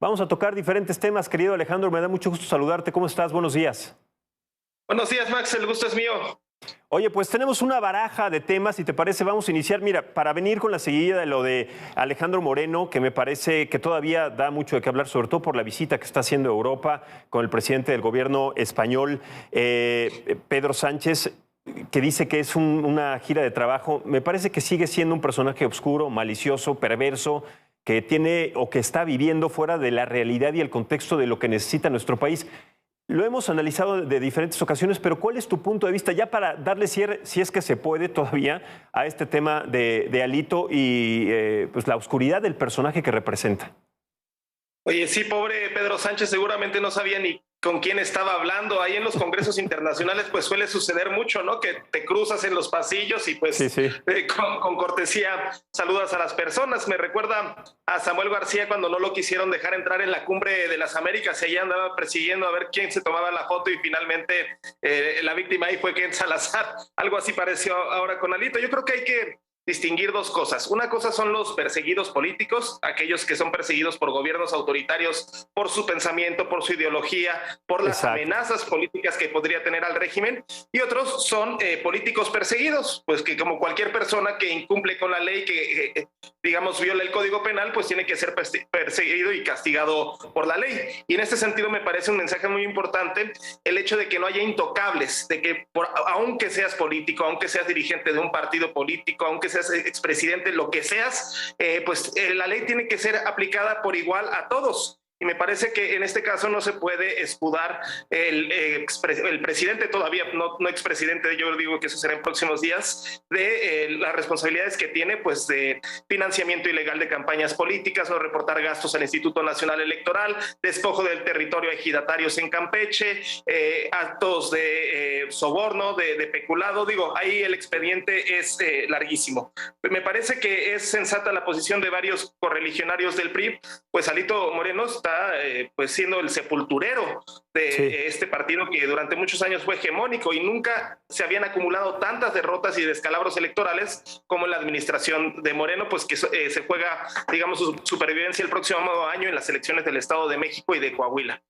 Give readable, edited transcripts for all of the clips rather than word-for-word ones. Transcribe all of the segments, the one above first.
Vamos a tocar diferentes temas, querido Alejandro. Me da mucho gusto saludarte. ¿Cómo estás? Buenos días. Buenos días, Max. El gusto es mío. Oye, pues tenemos una baraja de temas, si te parece, vamos a iniciar. Mira, para venir con la seguida de lo de Alejandro Moreno, que me parece que todavía da mucho de qué hablar, sobre todo por la visita que está haciendo a Europa con el presidente del gobierno español, Pedro Sánchez, que dice que es una gira de trabajo. Me parece que sigue siendo un personaje oscuro, malicioso, perverso, que tiene o que está viviendo fuera de la realidad y el contexto de lo que necesita nuestro país. Lo hemos analizado de diferentes ocasiones, pero ¿cuál es tu punto de vista ya para darle cierre, si es que se puede todavía, a este tema de Alito y pues la oscuridad del personaje que representa? Oye, sí, pobre Pedro Sánchez seguramente no sabía ni con quién estaba hablando. Ahí en los congresos internacionales pues suele suceder mucho, ¿no? Que te cruzas en los pasillos y pues Sí. con cortesía saludas a las personas. Me recuerda a Samuel García cuando no lo quisieron dejar entrar en la Cumbre de las Américas y ella andaba persiguiendo a ver quién se tomaba la foto y finalmente la víctima ahí fue Ken Salazar. Algo así pareció ahora con Alito. Yo creo que hay que distinguir dos cosas. Una cosa son los perseguidos políticos, aquellos que son perseguidos por gobiernos autoritarios por su pensamiento, por su ideología, por las amenazas políticas que podría tener al régimen, y otros son políticos perseguidos, pues que como cualquier persona que incumple con la ley, que digamos viola el Código Penal, pues tiene que ser perseguido y castigado por la ley. Y en este sentido me parece un mensaje muy importante el hecho de que no haya intocables, de que aunque seas político, aunque seas dirigente de un partido político, aunque seas expresidente, lo que seas, la ley tiene que ser aplicada por igual a todos. Y me parece que en este caso no se puede escudar el presidente, todavía no expresidente, yo digo que eso será en próximos días, de las responsabilidades que tiene, pues de financiamiento ilegal de campañas políticas, no reportar gastos al Instituto Nacional Electoral, despojo del territorio a ejidatarios en Campeche, actos de soborno, de peculado. Digo, ahí el expediente es larguísimo. Me parece que es sensata la posición de varios correligionarios del PRI, pues Alito Moreno está pues siendo el sepulturero de este partido que durante muchos años fue hegemónico y nunca se habían acumulado tantas derrotas y descalabros electorales como en la administración de Moreno, pues que se juega, digamos, su supervivencia el próximo año en las elecciones del Estado de México y de Coahuila.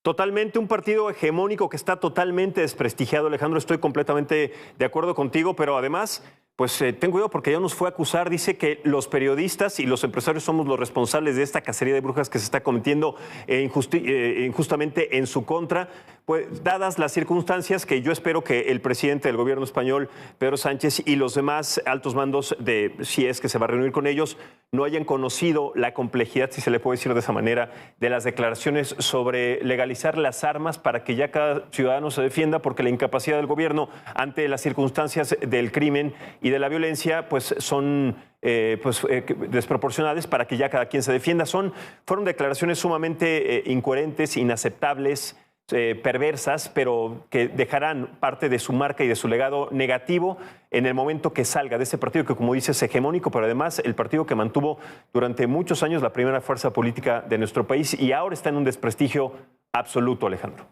Totalmente, un partido hegemónico que está totalmente desprestigiado, Alejandro. Estoy completamente de acuerdo contigo, pero además, pues ten cuidado porque ya nos fue a acusar, dice que los periodistas y los empresarios somos los responsables de esta cacería de brujas que se está cometiendo injustamente en su contra. Pues dadas las circunstancias, que yo espero que el presidente del gobierno español, Pedro Sánchez, y los demás altos mandos, si es que se va a reunir con ellos, no hayan conocido la complejidad, si se le puede decir de esa manera, de las declaraciones sobre legalizar las armas para que ya cada ciudadano se defienda, porque la incapacidad del gobierno ante las circunstancias del crimen y de la violencia pues son desproporcionadas para que ya cada quien se defienda. Fueron declaraciones sumamente incoherentes, inaceptables, perversas, pero que dejarán parte de su marca y de su legado negativo en el momento que salga de ese partido que, como dices, es hegemónico, pero además el partido que mantuvo durante muchos años la primera fuerza política de nuestro país y ahora está en un desprestigio absoluto, Alejandro.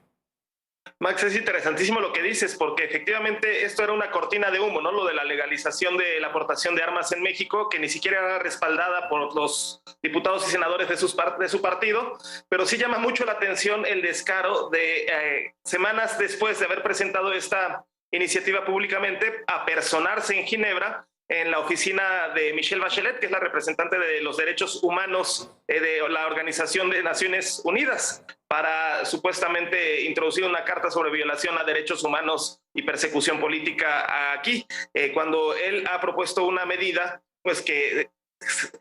Max, es interesantísimo lo que dices, porque efectivamente esto era una cortina de humo, ¿no? Lo de la legalización de la aportación de armas en México, que ni siquiera era respaldada por los diputados y senadores de su partido, pero sí llama mucho la atención el descaro de semanas después de haber presentado esta iniciativa públicamente, apersonarse en Ginebra, en la oficina de Michelle Bachelet, que es la representante de los derechos humanos de la Organización de Naciones Unidas, para supuestamente introducir una carta sobre violación a derechos humanos y persecución política aquí, cuando él ha propuesto una medida, pues que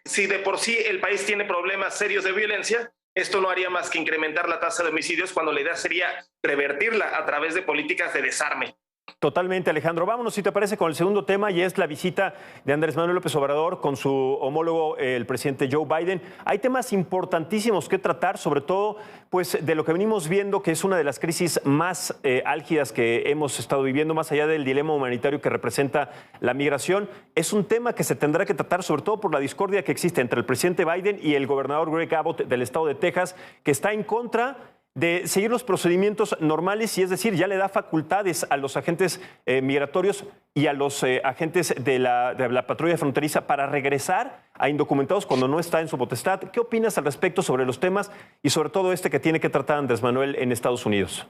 si de por sí el país tiene problemas serios de violencia, esto no haría más que incrementar la tasa de homicidios cuando la idea sería revertirla a través de políticas de desarme. Totalmente, Alejandro. Vámonos, si te parece, con el segundo tema, y es la visita de Andrés Manuel López Obrador con su homólogo, el presidente Joe Biden. Hay temas importantísimos que tratar, sobre todo pues, de lo que venimos viendo, que es una de las crisis más álgidas que hemos estado viviendo, más allá del dilema humanitario que representa la migración. Es un tema que se tendrá que tratar, sobre todo por la discordia que existe entre el presidente Biden y el gobernador Greg Abbott del estado de Texas, que está en contra de seguir los procedimientos normales, y es decir, ya le da facultades a los agentes migratorios y a los agentes de la patrulla fronteriza para regresar a indocumentados cuando no está en su potestad. ¿Qué opinas al respecto sobre los temas y sobre todo este que tiene que tratar Andrés Manuel en Estados Unidos?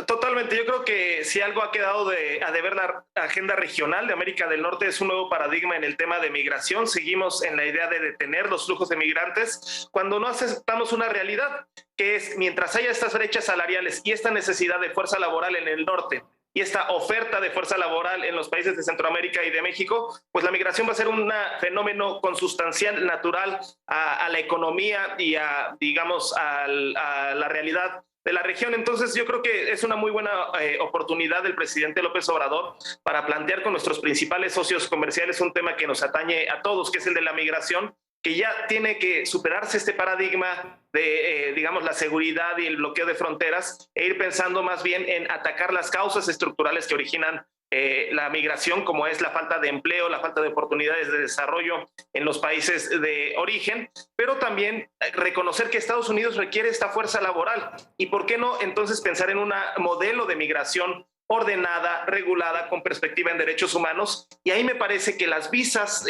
Totalmente, yo creo que si algo ha quedado a deber la agenda regional de América del Norte es un nuevo paradigma en el tema de migración. Seguimos en la idea de detener los flujos de migrantes cuando no aceptamos una realidad, que es mientras haya estas brechas salariales y esta necesidad de fuerza laboral en el norte y esta oferta de fuerza laboral en los países de Centroamérica y de México, pues la migración va a ser un fenómeno consustancial, natural a la economía y digamos, a la realidad de la región. Entonces yo creo que es una muy buena oportunidad del presidente López Obrador para plantear con nuestros principales socios comerciales un tema que nos atañe a todos, que es el de la migración, que ya tiene que superarse este paradigma de, digamos, la seguridad y el bloqueo de fronteras e ir pensando más bien en atacar las causas estructurales que originan la migración, como es la falta de empleo, la falta de oportunidades de desarrollo en los países de origen, pero también reconocer que Estados Unidos requiere esta fuerza laboral. ¿Y por qué no entonces pensar en un modelo de migración ordenada, regulada, con perspectiva en derechos humanos? Y ahí me parece que las visas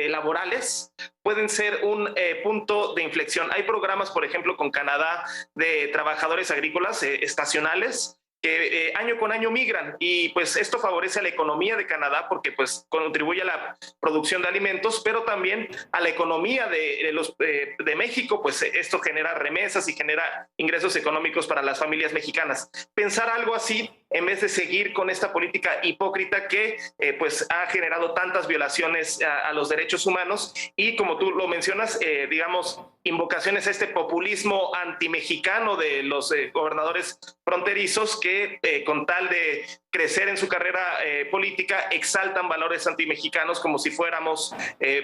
laborales pueden ser un punto de inflexión. Hay programas, por ejemplo, con Canadá de trabajadores agrícolas estacionales que año con año migran, y pues esto favorece a la economía de Canadá porque pues contribuye a la producción de alimentos, pero también a la economía de México, pues esto genera remesas y genera ingresos económicos para las familias mexicanas. Pensar algo así en vez de seguir con esta política hipócrita que pues ha generado tantas violaciones a los derechos humanos y, como tú lo mencionas, digamos, invocaciones a este populismo antimexicano de los gobernadores fronterizos que con tal de crecer en su carrera política exaltan valores antimexicanos como si fuéramos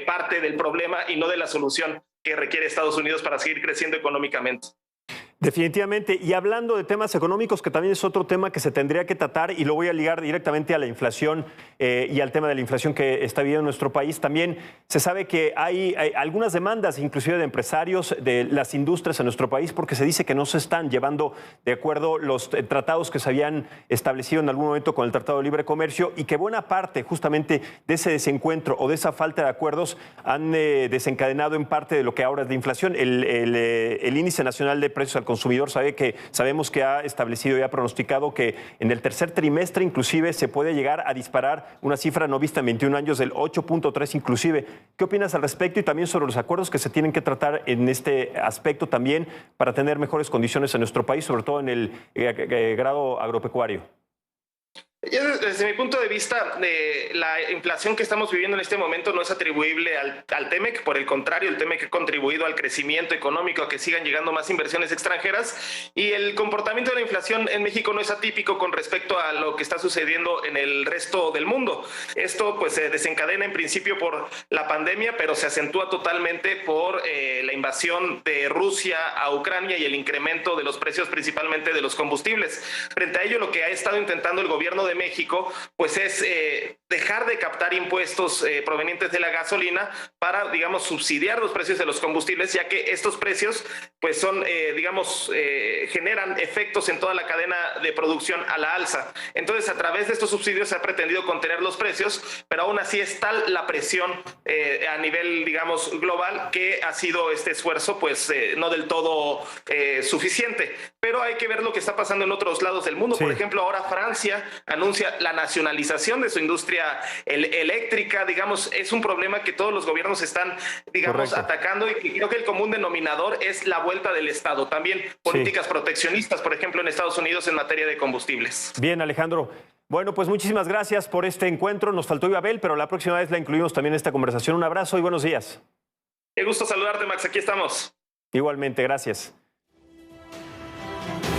parte del problema y no de la solución que requiere Estados Unidos para seguir creciendo económicamente. Definitivamente. Y hablando de temas económicos, que también es otro tema que se tendría que tratar, y lo voy a ligar directamente a la inflación y al tema de la inflación que está viviendo nuestro país, también se sabe que hay algunas demandas, inclusive de empresarios de las industrias en nuestro país, porque se dice que no se están llevando de acuerdo los tratados que se habían establecido en algún momento con el Tratado de Libre Comercio, y que buena parte justamente de ese desencuentro o de esa falta de acuerdos han desencadenado en parte de lo que ahora es la inflación. El Índice Nacional de Precios al Consumidor sabemos que ha establecido y ha pronosticado que en el tercer trimestre inclusive se puede llegar a disparar una cifra no vista en 21 años del 8.3 inclusive. ¿Qué opinas al respecto? Y también sobre los acuerdos que se tienen que tratar en este aspecto también para tener mejores condiciones en nuestro país, sobre todo en el grado agropecuario. Desde mi punto de vista, la inflación que estamos viviendo en este momento no es atribuible al TEMEC. Por el contrario, el TEMEC ha contribuido al crecimiento económico, a que sigan llegando más inversiones extranjeras, y el comportamiento de la inflación en México no es atípico con respecto a lo que está sucediendo en el resto del mundo. Esto pues se desencadena en principio por la pandemia, pero se acentúa totalmente por la invasión de Rusia a Ucrania y el incremento de los precios, principalmente de los combustibles. Frente a ello, lo que ha estado intentando el gobierno de México pues es dejar de captar impuestos provenientes de la gasolina para, digamos, subsidiar los precios de los combustibles, ya que estos precios pues son, digamos, generan efectos en toda la cadena de producción a la alza. Entonces, a través de estos subsidios se ha pretendido contener los precios, pero aún así es tal la presión a nivel, digamos, global, que ha sido este esfuerzo pues no del todo suficiente. Pero hay que ver lo que está pasando en otros lados del mundo. Sí. Por ejemplo, ahora Francia anuncia la nacionalización de su industria eléctrica. Digamos, es un problema que todos los gobiernos están, digamos, correcto, atacando, y creo que el común denominador es la vuelta del Estado. También políticas proteccionistas, por ejemplo, en Estados Unidos en materia de combustibles. Bien, Alejandro. Bueno, pues muchísimas gracias por este encuentro. Nos faltó Ibabel, pero la próxima vez la incluimos también en esta conversación. Un abrazo y buenos días. Qué gusto saludarte, Max. Aquí estamos. Igualmente, gracias.